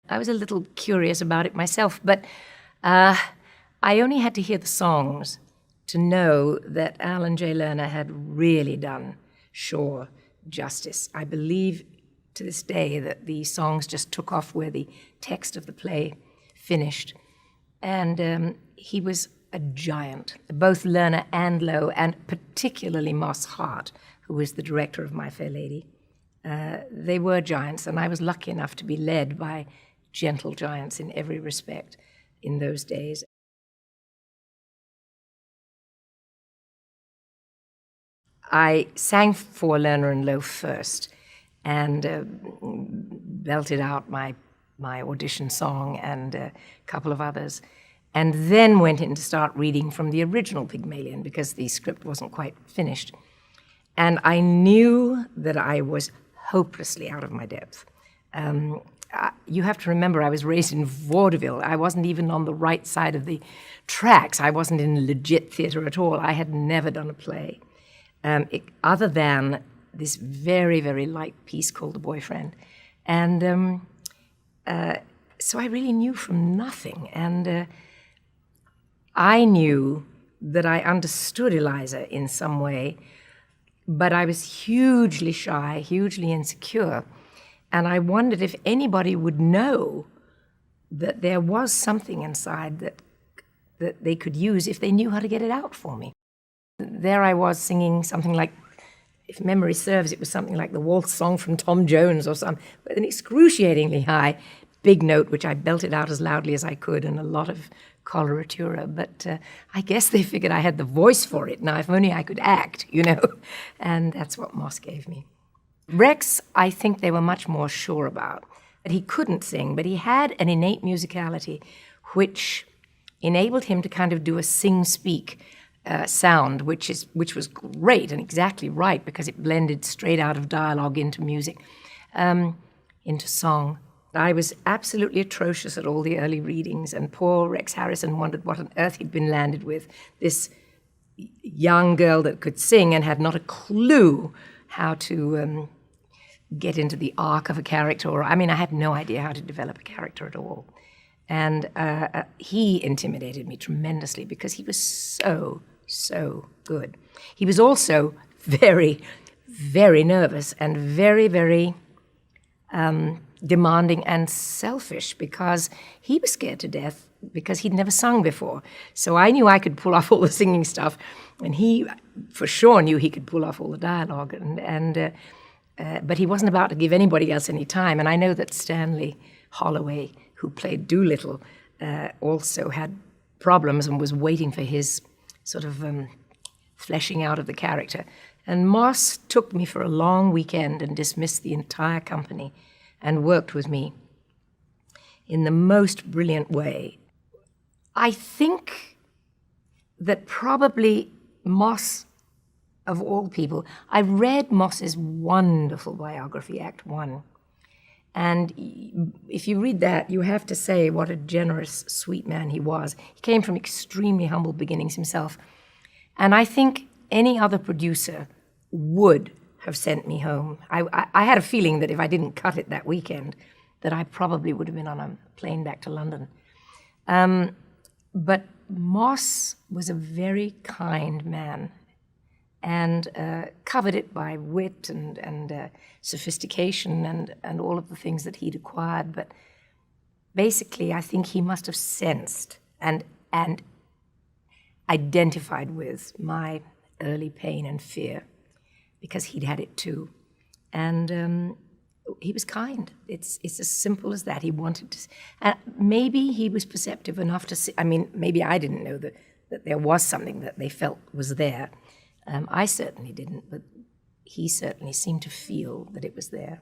I was a little curious about it myself, but I only had to hear the songs to know that Alan J. Lerner had really done Shaw justice. I believe to this day that the songs just took off where the text of the play finished. And he was a giant, both Lerner and Lowe, and particularly Moss Hart, who was the director of My Fair Lady. They were giants, and I was lucky enough to be led by gentle giants in every respect in those days. I sang for Lerner and Lowe first, and belted out my audition song and a couple of others, and then went in to start reading from the original Pygmalion because the script wasn't quite finished. And I knew that I was hopelessly out of my depth. You have to remember, I was raised in vaudeville. I wasn't even on the right side of the tracks. I wasn't in legit theater at all. I had never done a play, other than this very, very light piece called The Boyfriend. And so I really knew from nothing. And I knew that I understood Eliza in some way, but I was hugely shy, hugely insecure. And I wondered if anybody would know that there was something inside that they could use if they knew how to get it out for me. There I was singing something like, if memory serves, it was something like the waltz song from Tom Jones or something, with an excruciatingly high big note, which I belted out as loudly as I could, and a lot of coloratura. But I guess they figured I had the voice for it. Now, if only I could act, you know. And that's what Moss gave me. Rex, I think they were much more sure about. That he couldn't sing, but he had an innate musicality which enabled him to kind of do a sing-speak sound, which was great and exactly right because it blended straight out of dialogue into music, into song. I was absolutely atrocious at all the early readings, and poor Rex Harrison wondered what on earth he'd been landed with, this young girl that could sing and had not a clue how to get into the arc of a character. Or, I mean, I had no idea how to develop a character at all. And he intimidated me tremendously because he was so good. He was also very, very nervous and very, very demanding and selfish because he was scared to death because he'd never sung before. So I knew I could pull off all the singing stuff, and he for sure knew he could pull off all the dialogue. But he wasn't about to give anybody else any time. And I know that Stanley Holloway, who played Doolittle, also had problems and was waiting for his sort of fleshing out of the character. And Moss took me for a long weekend and dismissed the entire company and worked with me in the most brilliant way. I think that probably Moss, of all people, I read Moss's wonderful biography, Act One. And if you read that, you have to say what a generous, sweet man he was. He came from extremely humble beginnings himself. And I think any other producer would have sent me home. I had a feeling that if I didn't cut it that weekend, that I probably would have been on a plane back to London. But Moss was a very kind man and covered it by wit and sophistication and all of the things that he'd acquired. But basically, I think he must have sensed and identified with my early pain and fear, because he'd had it too. And he was kind. It's as simple as that. He wanted to, maybe he was perceptive enough to see, I mean, maybe I didn't know that there was something that they felt was there. I certainly didn't, but he certainly seemed to feel that it was there.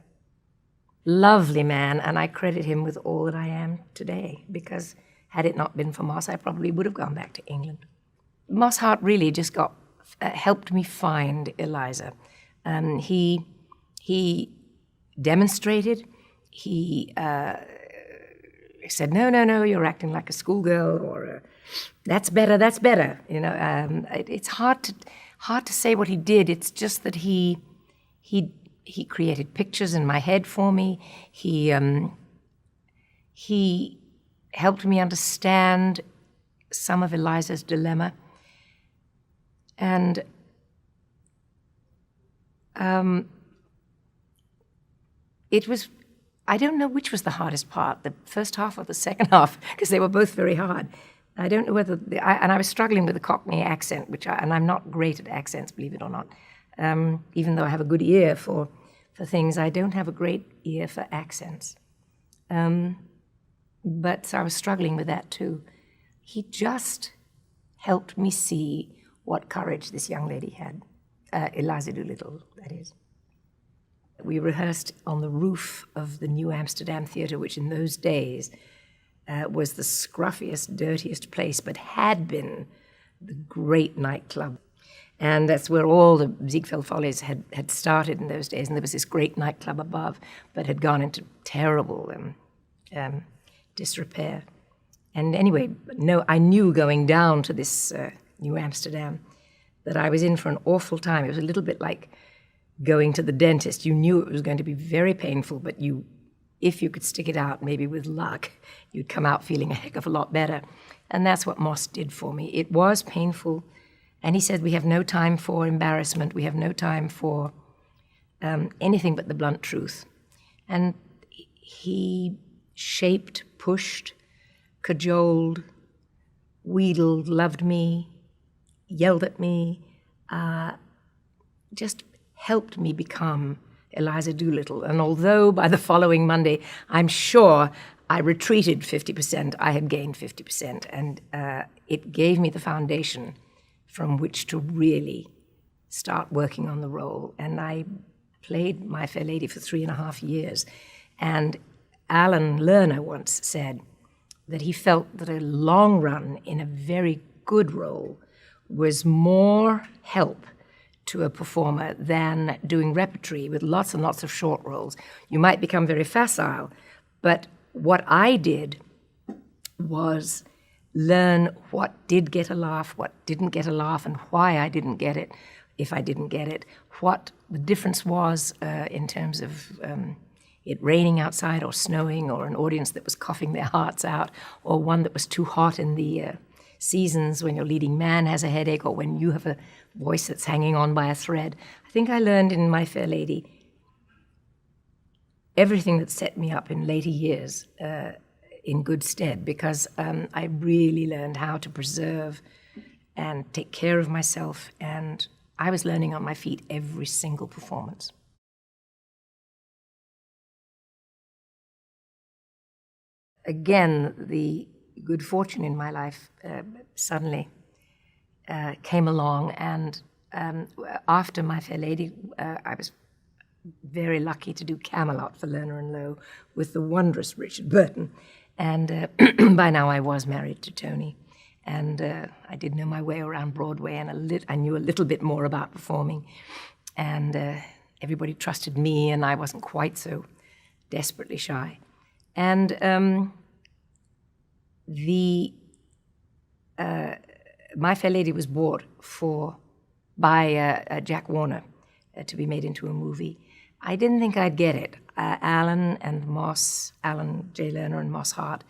Lovely man, and I credit him with all that I am today, because had it not been for Moss, I probably would have gone back to England. Moss Hart really just helped me find Eliza. He demonstrated. He said, no, you're acting like a schoolgirl, or that's better. You know, it's hard to say what he did. It's just that he created pictures in my head for me. He He helped me understand some of Eliza's dilemma. And it was, I don't know which was the hardest part, the first half or the second half, because they were both very hard. I don't know whether, and I was struggling with the Cockney accent, and I'm not great at accents, believe it or not. Even though I have a good ear for things, I don't have a great ear for accents. But so I was struggling with that too. He just helped me see what courage this young lady had, Eliza Doolittle, that is. We rehearsed on the roof of the New Amsterdam Theatre, which in those days was the scruffiest, dirtiest place, but had been the great nightclub. And that's where all the Ziegfeld Follies had started in those days, and there was this great nightclub above, but had gone into terrible disrepair. And anyway, no, I knew going down to this New Amsterdam that I was in for an awful time. It was a little bit like going to the dentist. You knew it was going to be very painful, but if you could stick it out, maybe with luck, you'd come out feeling a heck of a lot better. And that's what Moss did for me. It was painful. And he said, we have no time for embarrassment. We have no time for anything but the blunt truth. And he shaped, pushed, cajoled, wheedled, loved me, yelled at me, just helped me become Eliza Doolittle. And although by the following Monday, I'm sure I retreated 50%, I had gained 50%. And it gave me the foundation from which to really start working on the role. And I played My Fair Lady for 3.5 years. And Alan Lerner once said that he felt that a long run in a very good role was more help to a performer than doing repertory with lots and lots of short roles. You might become very facile, but what I did was learn what did get a laugh, what didn't get a laugh, and why I didn't get it, if I didn't get it, what the difference was in terms of it raining outside or snowing, or an audience that was coughing their hearts out, or one that was too hot in the seasons when your leading man has a headache, or when you have a voice that's hanging on by a thread. I think I learned in My Fair Lady everything that set me up in later years in good stead, because I really learned how to preserve and take care of myself, and I was learning on my feet every single performance. Again, the good fortune in my life suddenly came along, and after My Fair Lady, I was very lucky to do Camelot for Lerner and Lowe with the wondrous Richard Burton, and by now I was married to Tony, and I did know my way around Broadway, and I knew a little bit more about performing, and everybody trusted me, and I wasn't quite so desperately shy. And My Fair Lady was bought by Jack Warner to be made into a movie. I didn't think I'd get it. Alan J. Lerner and Moss Hart,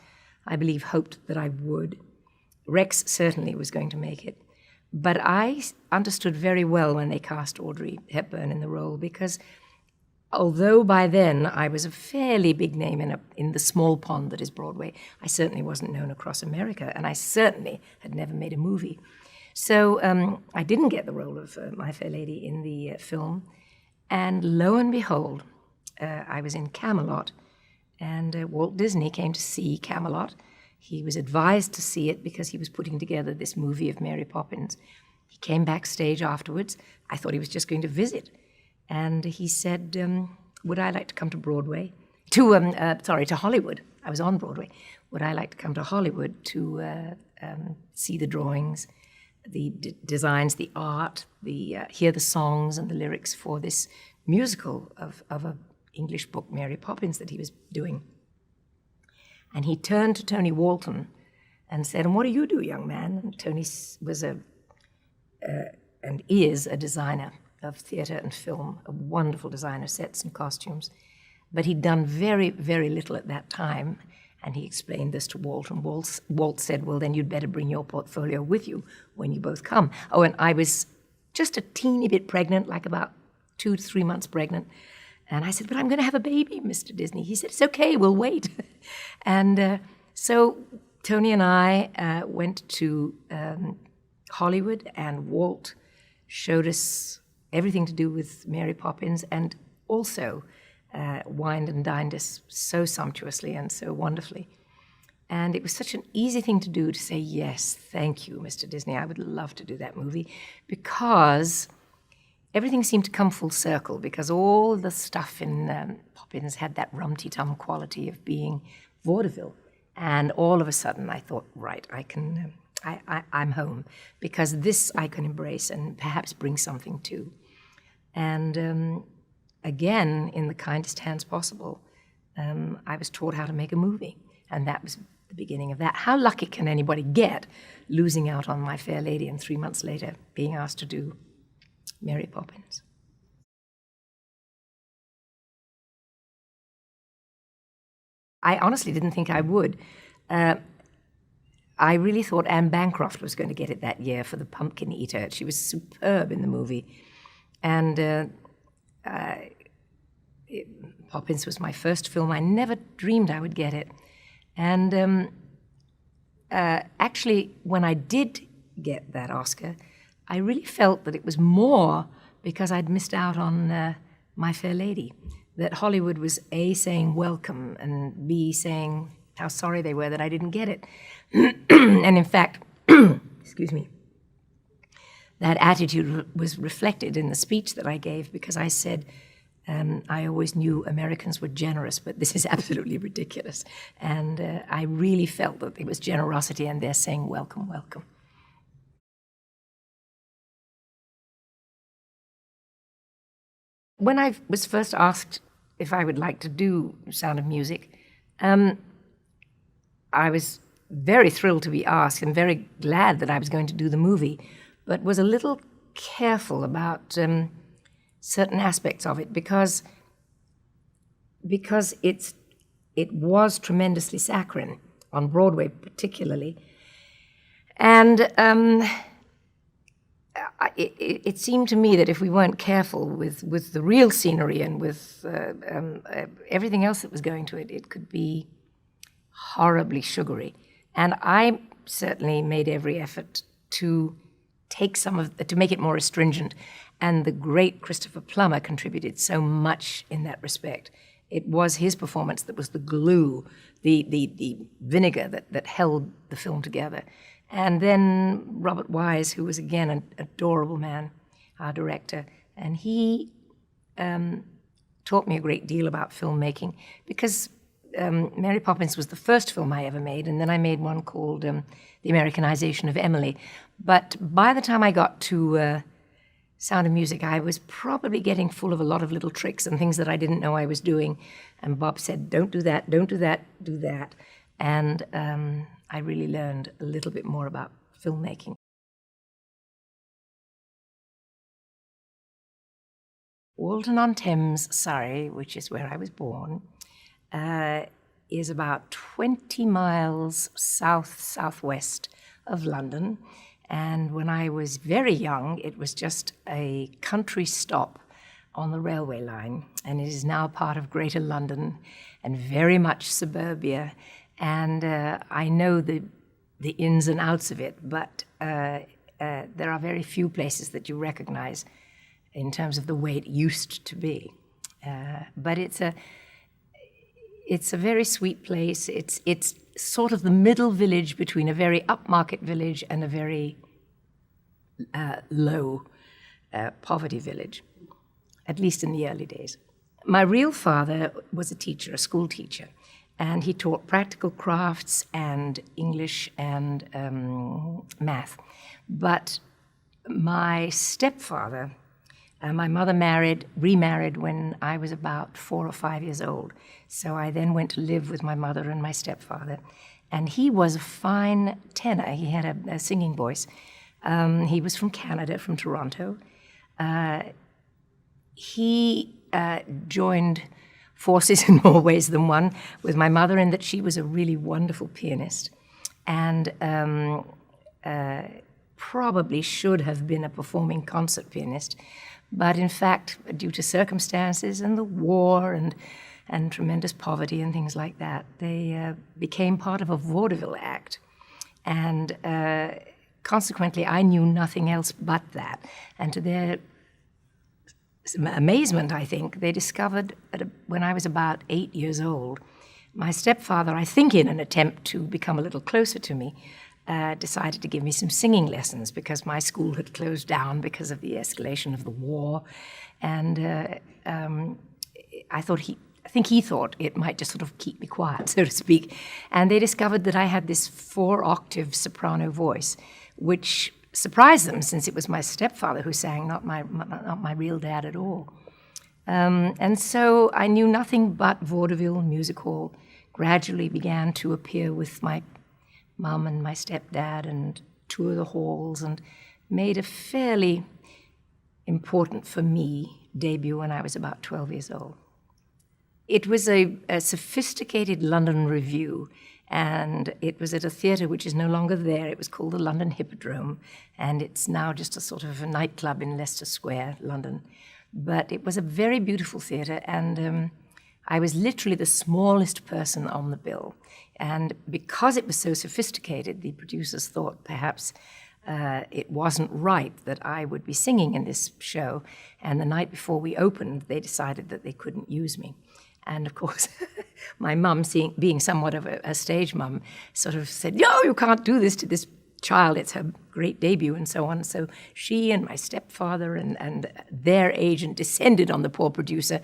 I believe, hoped that I would. Rex certainly was going to make it. But I understood very well when they cast Audrey Hepburn in the role, because although by then I was a fairly big name in the small pond that is Broadway, I certainly wasn't known across America, and I certainly had never made a movie. So I didn't get the role of My Fair Lady in the film, and lo and behold, I was in Camelot, and Walt Disney came to see Camelot. He was advised to see it because he was putting together this movie of Mary Poppins. He came backstage afterwards. I thought he was just going to visit. And he said, would I like to come to Broadway? To Hollywood. I was on Broadway. Would I like to come to Hollywood to see the drawings, the designs, the art, hear the songs and the lyrics for this musical of an English book, Mary Poppins, that he was doing? And he turned to Tony Walton and said, and what do you do, young man? And Tony was and is a designer of theatre and film, a wonderful designer, sets and costumes. But he'd done very, very little at that time, And he explained this to Walt, and Walt said, well, then you'd better bring your portfolio with you when you both come. Oh, and I was just a teeny bit pregnant, like about 2 to 3 months pregnant. And I said, but I'm going to have a baby, Mr. Disney. He said, it's okay, we'll wait. And so Tony and I went to Hollywood, and Walt showed us everything to do with Mary Poppins, and also wined and dined us so sumptuously and so wonderfully. And it was such an easy thing to do, to say, yes, thank you, Mr. Disney, I would love to do that movie, because everything seemed to come full circle, because all the stuff in Poppins had that rum-ti-tum quality of being vaudeville. And all of a sudden I thought, right, I'm home, because this I can embrace and perhaps bring something to. And again, in the kindest hands possible, I was taught how to make a movie, and that was the beginning of that. How lucky can anybody get, losing out on My Fair Lady and 3 months later being asked to do Mary Poppins? I honestly didn't think I would. I really thought Anne Bancroft was going to get it that year for The Pumpkin Eater. She was superb in the movie. And Poppins was my first film. I never dreamed I would get it. And actually, when I did get that Oscar, I really felt that it was more because I'd missed out on My Fair Lady, that Hollywood was A, saying welcome, and B, saying how sorry they were that I didn't get it. And in fact, excuse me, that attitude was reflected in the speech that I gave, because I said, I always knew Americans were generous, but this is absolutely ridiculous. And I really felt that it was generosity, and they're saying welcome, welcome. When I was first asked if I would like to do Sound of Music, I was very thrilled to be asked and very glad that I was going to do the movie, but was a little careful about certain aspects of it, because it was tremendously saccharine, on Broadway particularly. And it seemed to me that if we weren't careful with the real scenery and with everything else that was going to it, it could be horribly sugary. And I certainly made every effort to take to make it more astringent. And the great Christopher Plummer contributed so much in that respect. It was his performance that was the glue, the vinegar that held the film together. And then Robert Wise, who was, again, an adorable man, our director, and he taught me a great deal about filmmaking, because Mary Poppins was the first film I ever made, and then I made one called The Americanization of Emily. But by the time I got to Sound of Music, I was probably getting full of a lot of little tricks and things that I didn't know I was doing. And Bob said, don't do that, don't do that, do that. And I really learned a little bit more about filmmaking. Walton-on-Thames, Surrey, which is where I was born, is about 20 miles southwest of London. And when I was very young, it was just a country stop on the railway line. And it is now part of Greater London and very much suburbia. And I know the ins and outs of it, but there are very few places that you recognize in terms of the way it used to be. But it's a very sweet place. It's sort of the middle village between a very upmarket village and a very low poverty village, at least in the early days. My real father was a teacher, a school teacher, and he taught practical crafts and English and math. But my stepfather, my mother remarried when I was about 4 or 5 years old. So I then went to live with my mother and my stepfather. And he was a fine tenor. He had a singing voice. He was from Canada, from Toronto. He joined forces in more ways than one with my mother, in that she was a really wonderful pianist and probably should have been a performing concert pianist. But in fact, due to circumstances and the war and tremendous poverty and things like that, they became part of a vaudeville act. And consequently, I knew nothing else but that. And to their amazement, I think, they discovered when I was about 8 years old, my stepfather, I think in an attempt to become a little closer to me, decided to give me some singing lessons because my school had closed down because of the escalation of the war. And I think he thought it might just sort of keep me quiet, so to speak. And they discovered that I had this 4-octave soprano voice, which surprised them, since it was my stepfather who sang, not my real dad at all. And so I knew nothing but vaudeville, music hall, gradually began to appear with my mum and my stepdad and tour the halls, and made a fairly important, for me, debut when I was about 12 years old. It was a sophisticated London revue, and it was at a theatre which is no longer there. It was called the London Hippodrome, and it's now just a sort of a nightclub in Leicester Square, London. But it was a very beautiful theatre, and I was literally the smallest person on the bill. And because it was so sophisticated, the producers thought perhaps it wasn't right that I would be singing in this show. And the night before we opened, they decided that they couldn't use me. And of course, my mum, being somewhat of a stage mum, sort of said, "No, you can't do this to this child. It's her great debut," and so on. So she and my stepfather and their agent descended on the poor producer.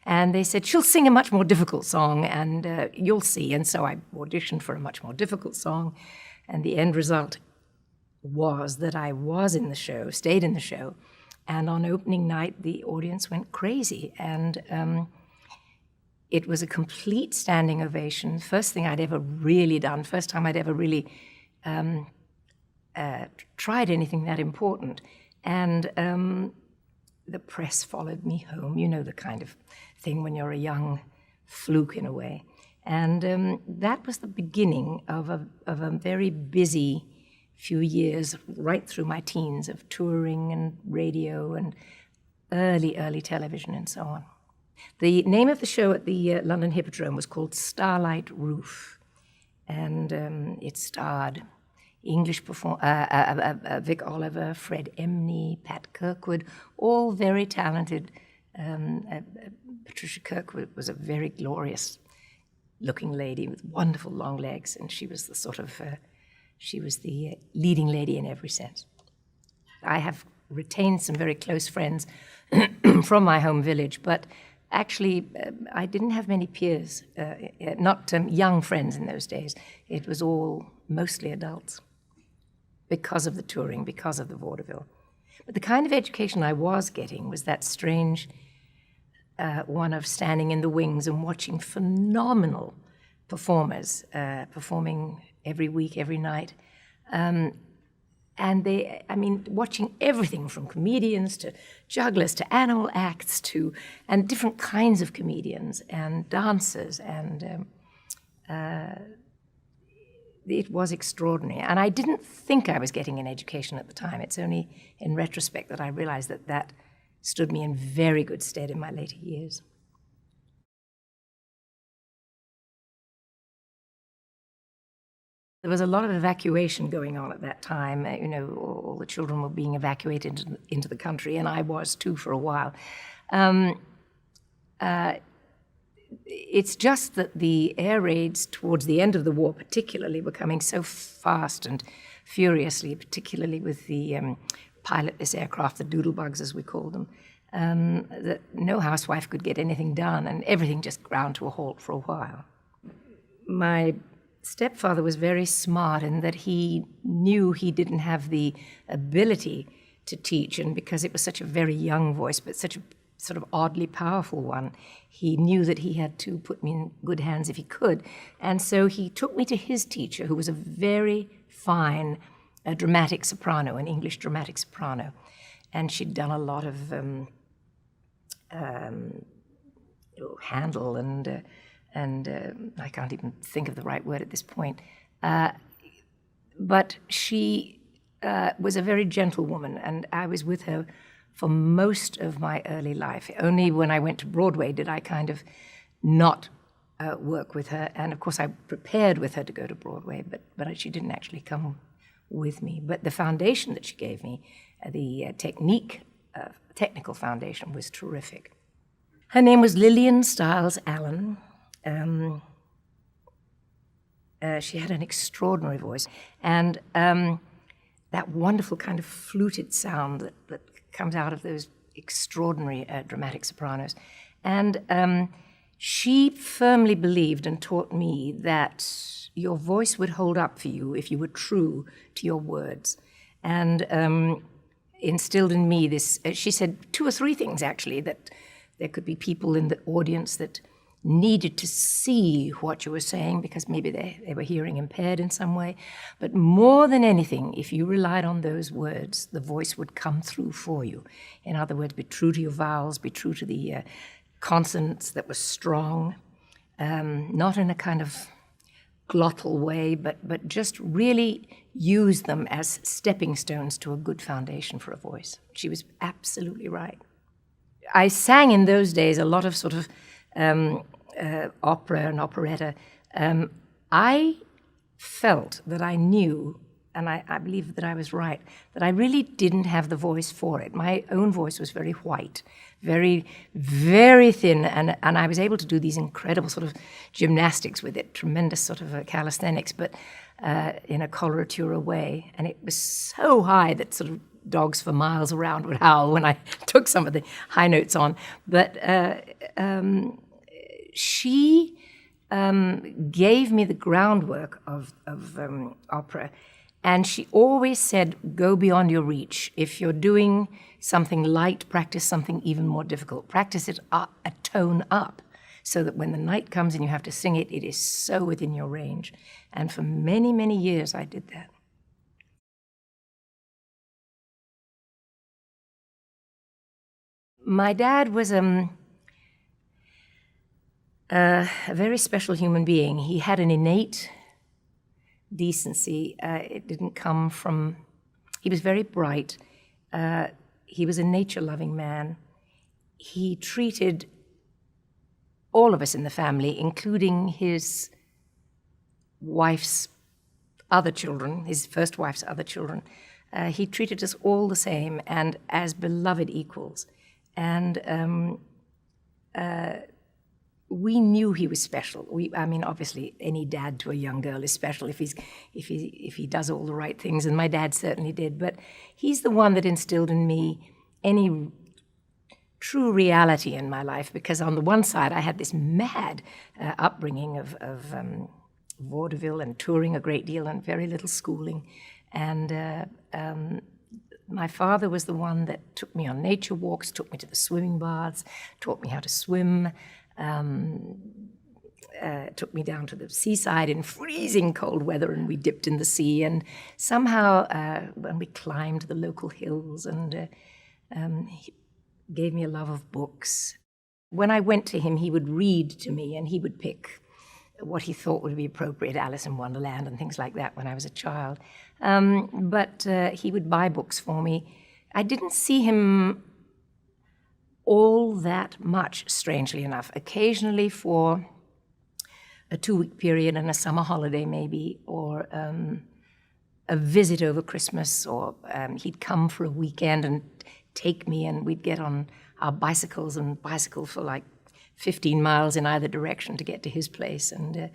And they said, "She'll sing a much more difficult song, and you'll see." And so I auditioned for a much more difficult song. And the end result was that I was in the show, stayed in the show. And on opening night, the audience went crazy. And it was a complete standing ovation. First thing I'd ever really done, first time I'd ever really tried anything that important. And the press followed me home, you know, the kind of thing when you're a young fluke in a way. And that was the beginning of a very busy few years, right through my teens, of touring and radio and early television and so on. The name of the show at the London Hippodrome was called Starlight Roof, and it starred English Vic Oliver, Fred Emney, Pat Kirkwood, all very talented. Patricia Kirkwood was a very glorious-looking lady with wonderful long legs, and she was the leading lady in every sense. I have retained some very close friends from my home village, but actually I didn't have many peers, not young friends in those days. It was all mostly adults, because of the touring, because of the vaudeville. But the kind of education I was getting was that strange one of standing in the wings and watching phenomenal performers performing every week, every night. And watching everything from comedians to jugglers to animal acts and different kinds of comedians and dancers, and it was extraordinary. And I didn't think I was getting an education at the time. It's only in retrospect that I realized that stood me in very good stead in my later years. There was a lot of evacuation going on at that time. All the children were being evacuated into the country, and I was too for a while. It's just that the air raids towards the end of the war particularly were coming so fast and furiously, particularly with the pilotless aircraft, the doodlebugs as we called them, that no housewife could get anything done, and everything just ground to a halt for a while. My stepfather was very smart in that he knew he didn't have the ability to teach, and because it was such a very young voice, but such a sort of oddly powerful one, he knew that he had to put me in good hands if he could. And so he took me to his teacher, who was a very fine dramatic soprano, an English dramatic soprano. And she'd done a lot of handle, and I can't even think of the right word at this point. But she was a very gentle woman, and I was with her for most of my early life. Only when I went to Broadway did I kind of not work with her. And of course, I prepared with her to go to Broadway, but she didn't actually come with me. But the foundation that she gave me, the technical foundation, was terrific. Her name was Lillian Stiles Allen. She had an extraordinary voice, and that wonderful kind of fluted sound that comes out of those extraordinary dramatic sopranos. And she firmly believed and taught me that your voice would hold up for you if you were true to your words. And instilled in me this, she said 2 or 3 things actually, that there could be people in the audience that needed to see what you were saying because maybe they were hearing impaired in some way. But more than anything, if you relied on those words, the voice would come through for you. In other words, be true to your vowels, be true to the consonants that were strong, not in a kind of glottal way, but just really use them as stepping stones to a good foundation for a voice. She was absolutely right. I sang in those days a lot of sort of opera and operetta. I felt that I knew, and I believe that I was right, that I really didn't have the voice for it. My own voice was very white, very, very thin, and I was able to do these incredible sort of gymnastics with it, tremendous sort of calisthenics, but in a coloratura way. And it was so high that sort of dogs for miles around would howl when I took some of the high notes on. But she gave me the groundwork of opera. And she always said, go beyond your reach. If you're doing something light, practice something even more difficult. Practice it a tone up, so that when the night comes and you have to sing it, it is so within your range. And for many, many years, I did that. My dad was a very special human being. He had an innate decency. It didn't come from... He was very bright. He was a nature-loving man. He treated all of us in the family, including his wife's other children, his first wife's other children. He treated us all the same and as beloved equals. And we knew he was special. I mean, obviously, any dad to a young girl is special if he does all the right things, and my dad certainly did. But he's the one that instilled in me any true reality in my life, because on the one side, I had this mad upbringing of vaudeville and touring a great deal and very little schooling. And my father was the one that took me on nature walks, took me to the swimming baths, taught me how to swim, took me down to the seaside in freezing cold weather, and we dipped in the sea. And somehow, when we climbed the local hills, and he gave me a love of books. When I went to him, he would read to me, and he would pick what he thought would be appropriate, Alice in Wonderland and things like that when I was a child. But he would buy books for me. I didn't see him all that much, strangely enough. Occasionally for a 2-week period and a summer holiday maybe, or a visit over Christmas, or he'd come for a weekend and take me, and we'd get on our bicycles and bicycle for like 15 miles in either direction to get to his place. And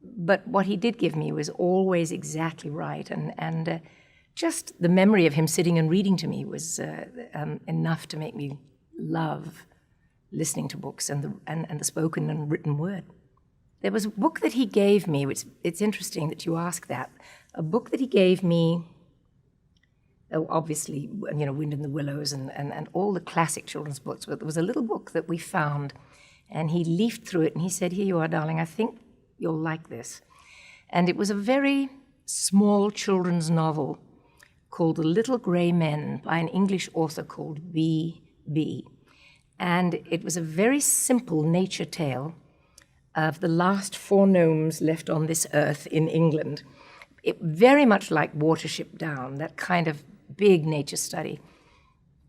but what he did give me was always exactly right, and just the memory of him sitting and reading to me was enough to make me love listening to books and the spoken and written word. There was a book that he gave me, which it's interesting that you ask that, a book that he gave me, obviously, Wind in the Willows and all the classic children's books, but there was a little book that we found, and he leafed through it, and he said, "Here you are, darling, I think you'll like this." And it was a very small children's novel called The Little Grey Men by an English author called B.B. And it was a very simple nature tale of the last 4 gnomes left on this earth in England. It very much like Watership Down, that kind of big nature study.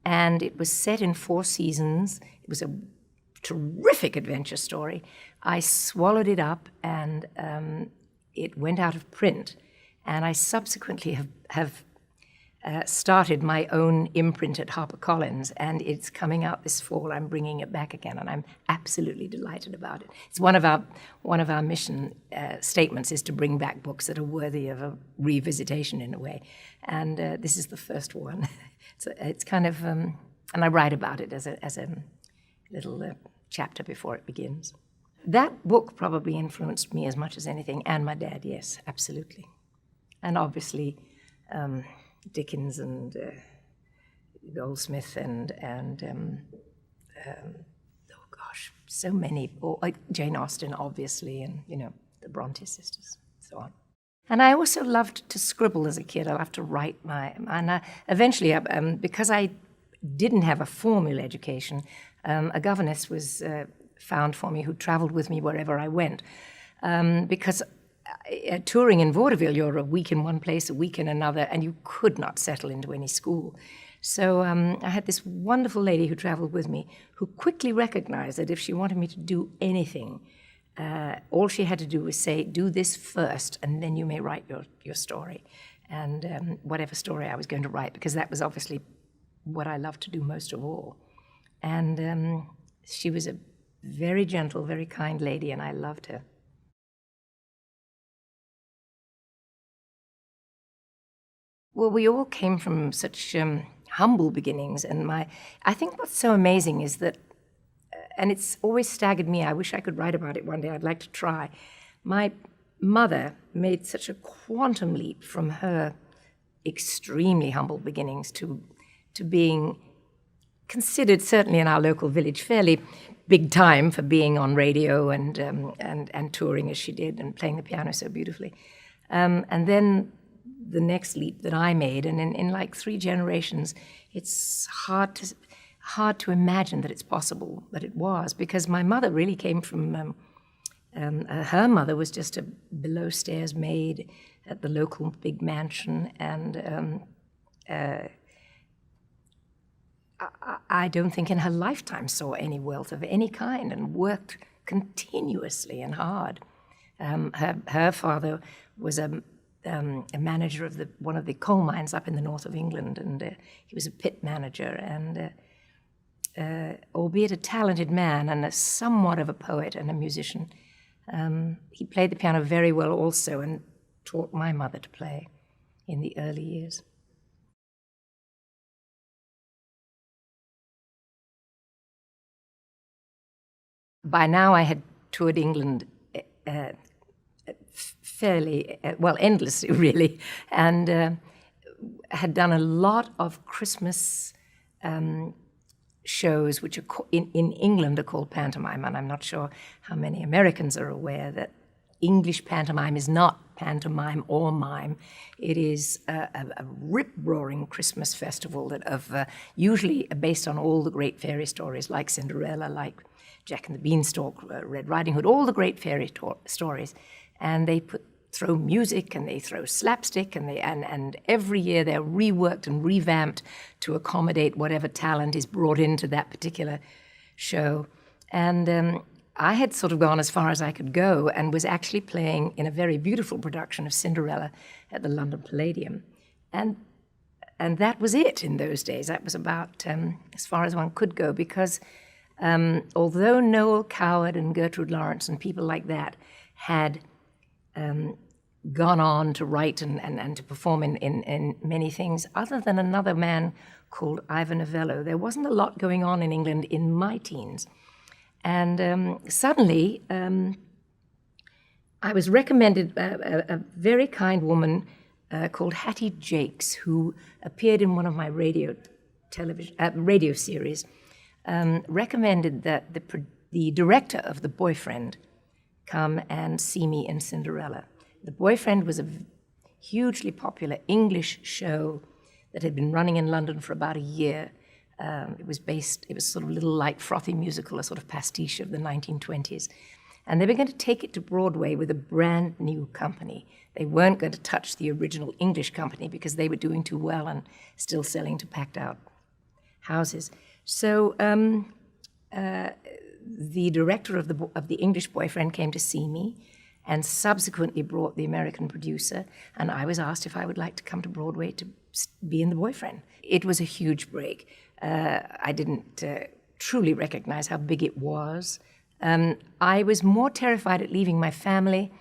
And it was set in 4 seasons. It was a terrific adventure story. I swallowed it up, and it went out of print. And I subsequently have started my own imprint at HarperCollins, and it's coming out this fall. I'm bringing it back again, and I'm absolutely delighted about it. It's one of our mission statements is to bring back books that are worthy of a revisitation in a way, and this is the first one. So it's kind of, and I write about it as a little chapter before it begins. That book probably influenced me as much as anything, and my dad, yes, absolutely, and obviously. Dickens and Goldsmith and oh gosh, so many. Jane Austen, obviously, and the Bronte sisters, so on. And I also loved to scribble as a kid. I loved to write eventually, because I didn't have a formal education, a governess was found for me who traveled with me wherever I went, because. Touring in vaudeville, you're a week in one place, a week in another, and you could not settle into any school. So I had this wonderful lady who traveled with me who quickly recognized that if she wanted me to do anything, all she had to do was say, do this first, and then you may write your story. And whatever story I was going to write, because that was obviously what I loved to do most of all. And she was a very gentle, very kind lady, and I loved her. Well, we all came from such humble beginnings, and I think what's so amazing is that, and it's always staggered me, I wish I could write about it one day, I'd like to try. My mother made such a quantum leap from her extremely humble beginnings to being considered, certainly in our local village, fairly big time for being on radio and touring as she did and playing the piano so beautifully. And then the next leap that I made, and in like 3 generations, it's hard to imagine that it's possible, but it was, because my mother really came from, her mother was just a below-stairs maid at the local big mansion, and I don't think in her lifetime saw any wealth of any kind, and worked continuously and hard. Her father was a manager of one of the coal mines up in the north of England, and he was a pit manager, and albeit a talented man and somewhat of a poet and a musician, he played the piano very well also, and taught my mother to play in the early years. By now I had toured England fairly, endlessly really, and had done a lot of Christmas shows, which are in England are called pantomime, and I'm not sure how many Americans are aware that English pantomime is not pantomime or mime. It is a rip-roaring Christmas festival usually based on all the great fairy stories, like Cinderella, like Jack and the Beanstalk, Red Riding Hood, all the great fairy stories. And they throw music, and they throw slapstick, and every year they're reworked and revamped to accommodate whatever talent is brought into that particular show. And I had sort of gone as far as I could go, and was actually playing in a very beautiful production of Cinderella at the London Palladium. And that was it in those days. That was about as far as one could go, because although Noel Coward and Gertrude Lawrence and people like that had gone on to write and to perform in many things, other than another man called Ivor Novello, there wasn't a lot going on in England in my teens. And suddenly, I was recommended a very kind woman called Hattie Jakes, who appeared in one of my radio series, recommended that the director of The Boyfriend come and see me in Cinderella. The Boyfriend was a hugely popular English show that had been running in London for about a year, It was sort of a little light, frothy musical, a sort of pastiche of the 1920s. And they were going to take it to Broadway with a brand new company. They weren't going to touch the original English company because they were doing too well and still selling to packed out houses. So the director of the English Boyfriend came to see me and subsequently brought the American producer, and I was asked if I would like to come to Broadway to be in The Boyfriend. It was a huge break. I didn't truly recognize how big it was. I was more terrified at leaving my family.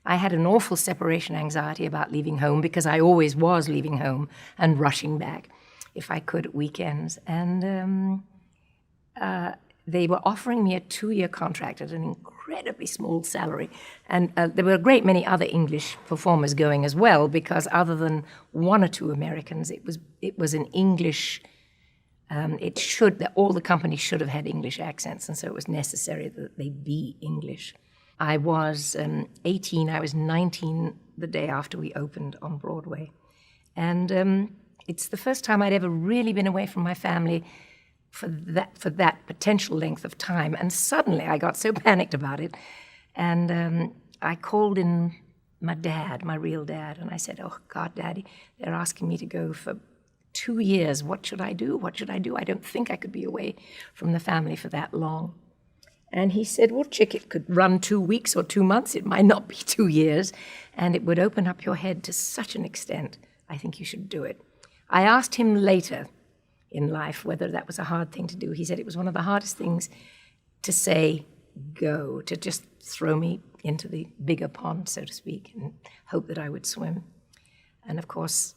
I had an awful separation anxiety about leaving home because I always was leaving home and rushing back if I could at weekends. And they were offering me a 2-year contract at an incredibly small salary. And there were a great many other English performers going as well, because other than one or two Americans, it was an English. All the companies should have had English accents, and so it was necessary that they be English. I was 18, I was 19 the day after we opened on Broadway. And it's the first time I'd ever really been away from my family for that potential length of time. And suddenly I got so panicked about it. And I called in my dad, my real dad, and I said, "Oh, God, Daddy, they're asking me to go for 2 years. What should I do? What should I do? I don't think I could be away from the family for that long." And he said, "Well, chick, it could run 2 weeks or 2 months. It might not be 2 years. And it would open up your head to such an extent. I think you should do it." I asked him later in life whether that was a hard thing to do. He said it was one of the hardest things to say go, to just throw me into the bigger pond, so to speak, and hope that I would swim. And of course,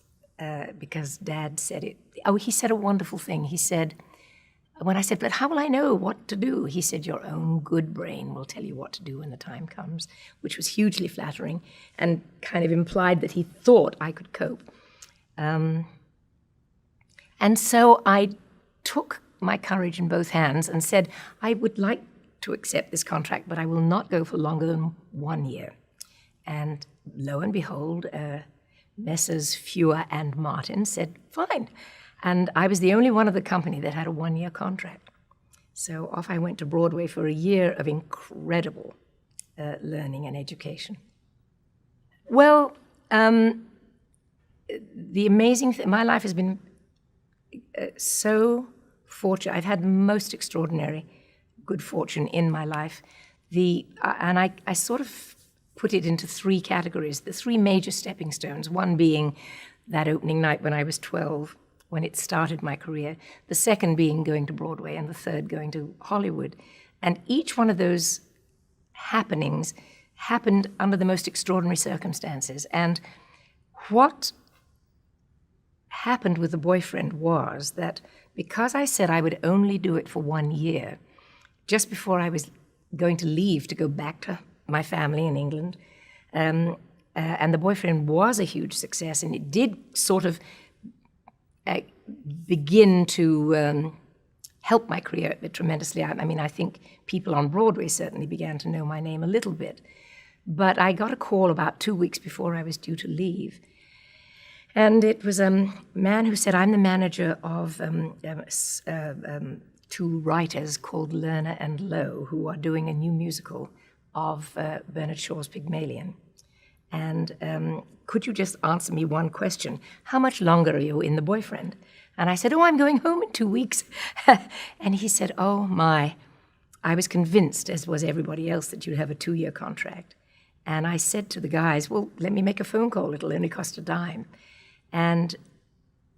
because Dad said it. Oh, he said a wonderful thing. He said, when I said, "But how will I know what to do?" He said, "Your own good brain will tell you what to do when the time comes," which was hugely flattering and kind of implied that he thought I could cope. And so I took my courage in both hands and said, "I would like to accept this contract, but I will not go for longer than 1 year." And lo and behold, Messrs. Fewer and Martin said, "Fine." And I was the only one of the company that had a 1-year contract. So off I went to Broadway for a year of incredible learning and education. Well, the amazing thing, my life has been so fortunate. I've had the most extraordinary good fortune in my life. And I sort of put it into 3 categories, the 3 major stepping stones, one being that opening night when I was 12, when it started my career, the second being going to Broadway, and the third going to Hollywood. And each one of those happenings happened under the most extraordinary circumstances. And what happened with The Boyfriend was that because I said I would only do it for 1 year, just before I was going to leave to go back to my family in England, and The Boyfriend was a huge success, and it did sort of begin to help my career tremendously. I mean, I think people on Broadway certainly began to know my name a little bit. But I got a call about 2 weeks before I was due to leave. And it was a man who said, "I'm the manager of 2 writers called Lerner and Lowe, who are doing a new musical of Bernard Shaw's Pygmalion. And could you just answer me one question? How much longer are you in The Boyfriend?" And I said, "Oh, I'm going home in 2 weeks." And he said, "Oh, my. I was convinced, as was everybody else, that you'd have a 2-year contract." And I said to the guys, "Well, let me make a phone call. It'll only cost a dime." And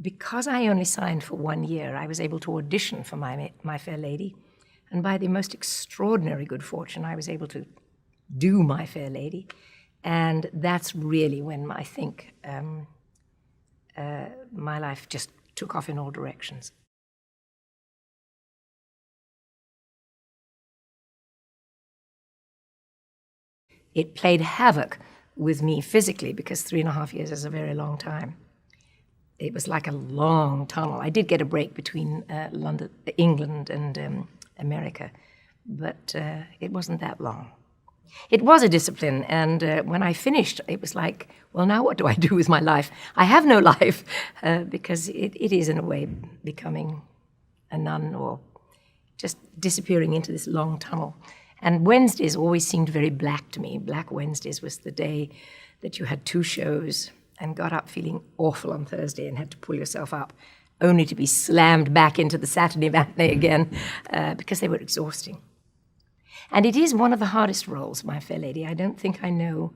because I only signed for 1 year, I was able to audition for My Fair Lady. And by the most extraordinary good fortune, I was able to do My Fair Lady. And that's really when I think my life just took off in all directions. It played havoc with me physically because 3.5 years is a very long time. It was like a long tunnel. I did get a break between England and America, but it wasn't that long. It was a discipline, and when I finished, it was like, well, now what do I do with my life? I have no life, because it is, in a way, becoming a nun or just disappearing into this long tunnel. And Wednesdays always seemed very black to me. Black Wednesdays was the day that you had 2 shows and got up feeling awful on Thursday and had to pull yourself up, only to be slammed back into the Saturday matinee again because they were exhausting. And it is one of the hardest roles, My Fair Lady. I don't think I know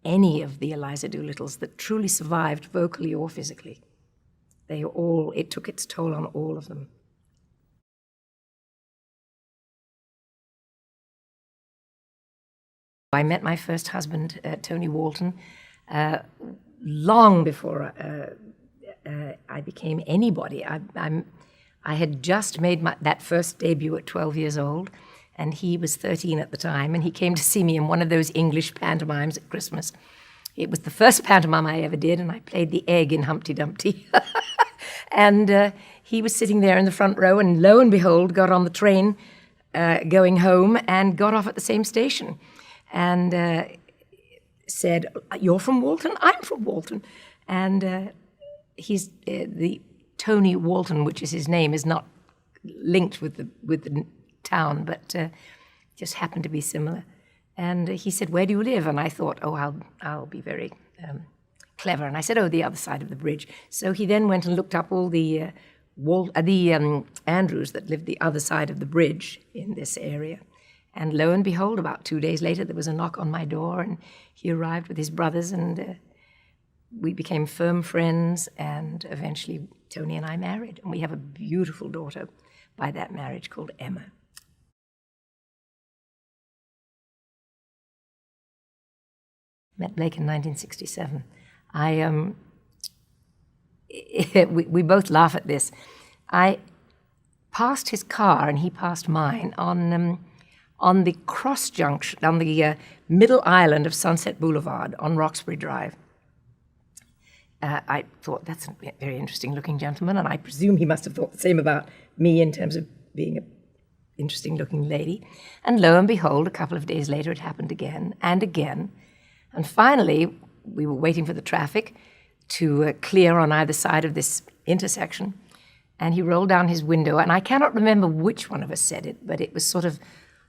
any of the Eliza Doolittles that truly survived vocally or physically. It took its toll on all of them. I met my first husband, Tony Walton, long before I became anybody. I had just made that first debut at 12 years old, and he was 13 at the time, and he came to see me in one of those English pantomimes at Christmas. It was the first pantomime I ever did, and I played the egg in Humpty Dumpty. And he was sitting there in the front row, and lo and behold, got on the train going home and got off at the same station. And said, "You're from Walton? I'm from Walton." And he's the Tony Walton, which is his name, is not linked with the town, but just happened to be similar. And he said, "Where do you live?" And I thought, "Oh, I'll be very clever." And I said, "Oh, the other side of the bridge." So he then went and looked up all the Andrews that lived the other side of the bridge in this area. And lo and behold, about 2 days later, there was a knock on my door, and he arrived with his brothers, and we became firm friends, and eventually Tony and I married. And we have a beautiful daughter by that marriage called Emma. Met Blake in 1967. We both laugh at this. I passed his car, and he passed mine, on the cross junction, on the middle island of Sunset Boulevard on Roxbury Drive. I thought, that's a very interesting-looking gentleman, and I presume he must have thought the same about me in terms of being an interesting-looking lady. And lo and behold, a couple of days later, it happened again and again. And finally, we were waiting for the traffic to clear on either side of this intersection, and he rolled down his window, and I cannot remember which one of us said it, but it was sort of,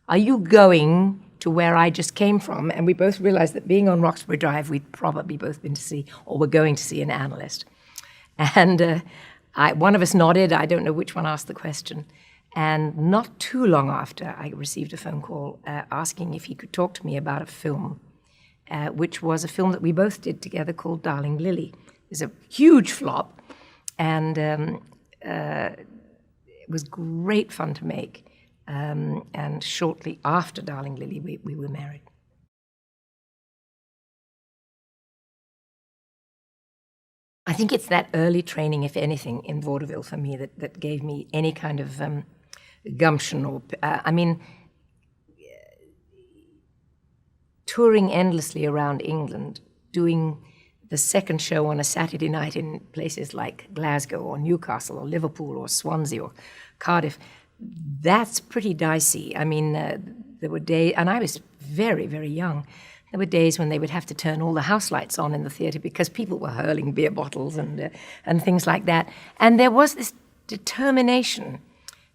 "Are you going to where I just came from?" And we both realized that being on Roxbury Drive, we'd probably both been to see, or were going to see, an analyst. And one of us nodded. I don't know which one asked the question. And not too long after, I received a phone call asking if he could talk to me about a film, which was a film that we both did together called Darling Lily. It was a huge flop, and it was great fun to make. And shortly after Darling Lily, we were married. I think it's that early training, if anything, in vaudeville for me that gave me any kind of gumption. Or touring endlessly around England, doing the second show on a Saturday night in places like Glasgow or Newcastle or Liverpool or Swansea or Cardiff, that's pretty dicey. There were days, and I was very, very young, there were days when they would have to turn all the house lights on in the theatre because people were hurling beer bottles and things like that. And there was this determination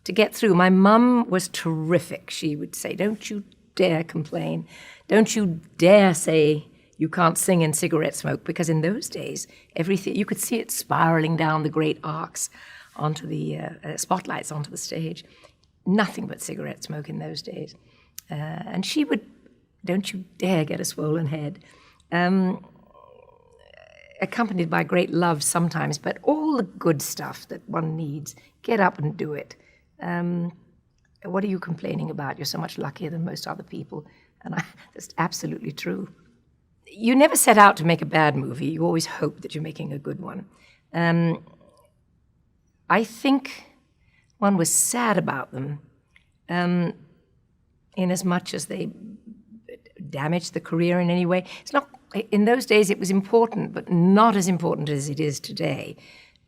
to get through. My mum was terrific. She would say, "Don't you dare complain. Don't you dare say you can't sing in cigarette smoke," because in those days, everything, you could see it spiraling down the great arcs onto the spotlights onto the stage. Nothing but cigarette smoke in those days. And she would, "Don't you dare get a swollen head," accompanied by great love sometimes, but all the good stuff that one needs, get up and do it. What are you complaining about? You're so much luckier than most other people. And that's absolutely true. You never set out to make a bad movie. You always hope that you're making a good one. I think one was sad about them in as much as they damaged the career in any way. It's not, in those days it was important, but not as important as it is today,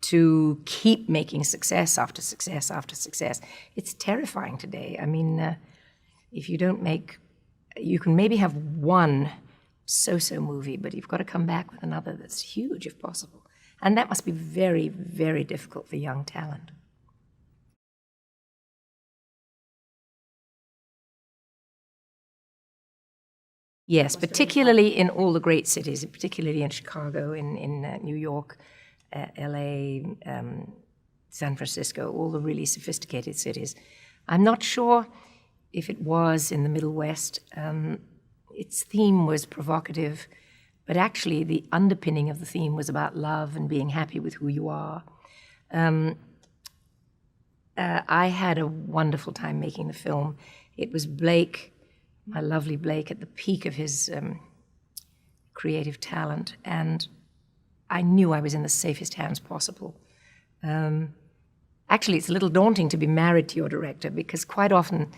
to keep making success after success after success. It's terrifying today. If you don't make, you can maybe have one so-so movie, but you've got to come back with another that's huge if possible. And that must be very, very difficult for young talent. Yes, particularly in all the great cities, particularly in Chicago, in New York, LA, San Francisco, all the really sophisticated cities. I'm not sure if it was in the Middle West. Its theme was provocative, but actually the underpinning of the theme was about love and being happy with who you are. I had a wonderful time making the film. It was Blake, my lovely Blake, at the peak of his creative talent, and I knew I was in the safest hands possible. Actually, it's a little daunting to be married to your director, because quite often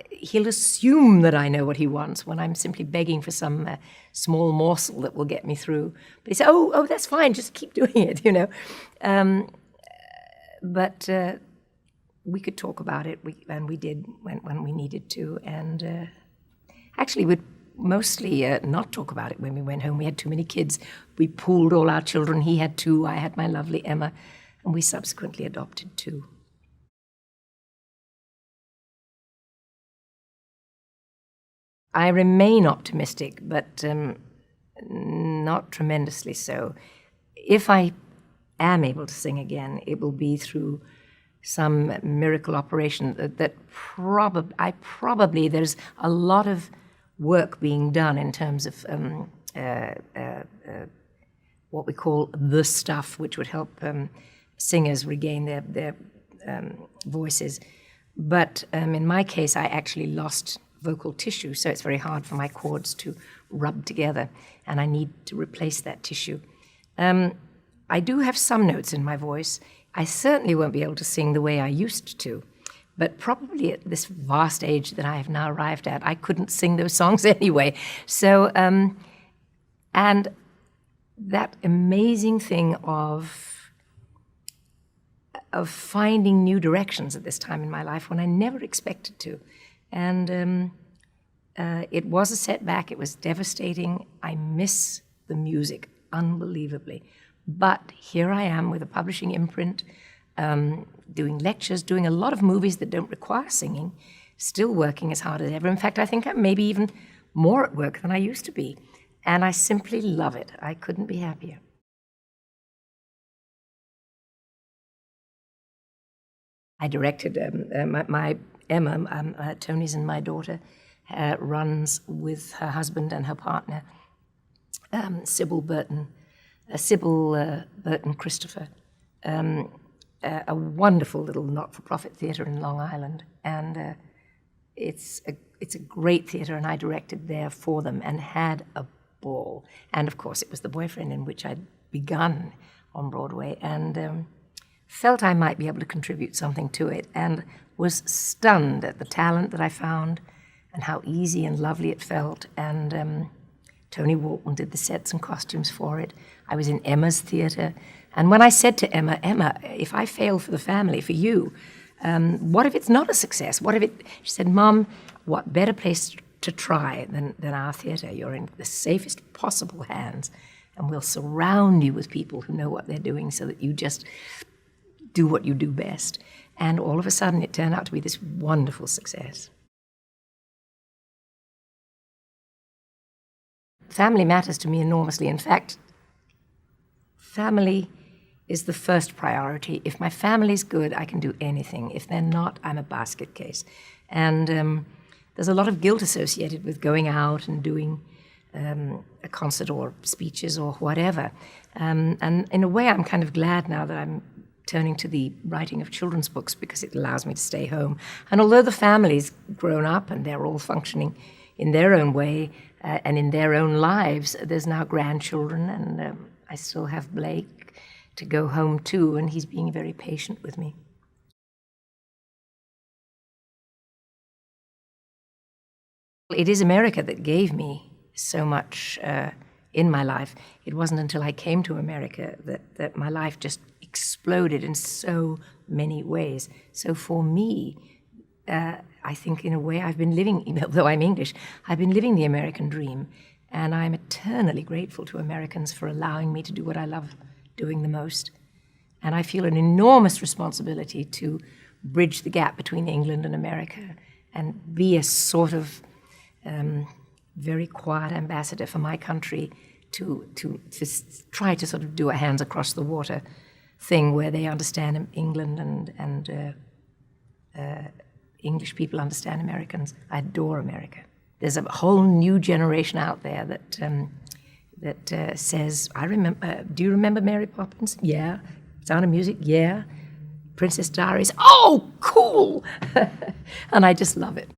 he'll assume that I know what he wants when I'm simply begging for some small morsel that will get me through. But he said, oh, that's fine, just keep doing it, you know. But we could talk about it, and we did when we needed to. And actually, we'd mostly not talk about it when we went home. We had too many kids. We pooled all our children. He had 2, I had my lovely Emma, and we subsequently adopted 2. I remain optimistic, but not tremendously so. If I am able to sing again, it will be through some miracle operation that probably there's a lot of work being done in terms of what we call the stuff, which would help singers regain their voices. But in my case, I actually lost vocal tissue, so it's very hard for my cords to rub together, and I need to replace that tissue. I do have some notes in my voice. I certainly won't be able to sing the way I used to, but probably at this vast age that I have now arrived at, I couldn't sing those songs anyway. So, and that amazing thing of finding new directions at this time in my life when I never expected to. And it was a setback. It was devastating. I miss the music unbelievably. But here I am with a publishing imprint, doing lectures, doing a lot of movies that don't require singing, still working as hard as ever. In fact, I think I'm maybe even more at work than I used to be. And I simply love it. I couldn't be happier. I directed my Emma, Tony's and my daughter, runs with her husband and her partner, Sybil Burton Christopher, a wonderful little not-for-profit theatre in Long Island, and it's a great theatre, and I directed there for them and had a ball. And of course, it was The Boyfriend, in which I'd begun on Broadway, and felt I might be able to contribute something to it, and was stunned at the talent that I found and how easy and lovely it felt. And Tony Walton did the sets and costumes for it. I was in Emma's theatre. And when I said to Emma, if I fail for the family, for you, what if it's not a success? What if it, she said, Mom, what better place to try than our theatre? You're in the safest possible hands, and we'll surround you with people who know what they're doing so that you just do what you do best. And all of a sudden, it turned out to be this wonderful success. Family matters to me enormously. In fact, family is the first priority. If my family's good, I can do anything. If they're not, I'm a basket case. And there's a lot of guilt associated with going out and doing a concert or speeches or whatever. And in a way, I'm kind of glad now that I'm turning to the writing of children's books, because it allows me to stay home. And although the family's grown up and they're all functioning in their own way and in their own lives, there's now grandchildren, and I still have Blake to go home to, and he's being very patient with me. It is America that gave me so much in my life. It wasn't until I came to America that my life just exploded in so many ways. So for me, I think in a way I've been living, even though I'm English, I've been living the American dream, and I'm eternally grateful to Americans for allowing me to do what I love doing the most. And I feel an enormous responsibility to bridge the gap between England and America and be a sort of very quiet ambassador for my country to try to sort of do a hands across the water thing where they understand England and English people understand Americans. I adore America. There's a whole new generation out there that says, "I remember. Do you remember Mary Poppins? Yeah. Sound of Music? Yeah. Princess Diaries? Oh, cool!" And I just love it.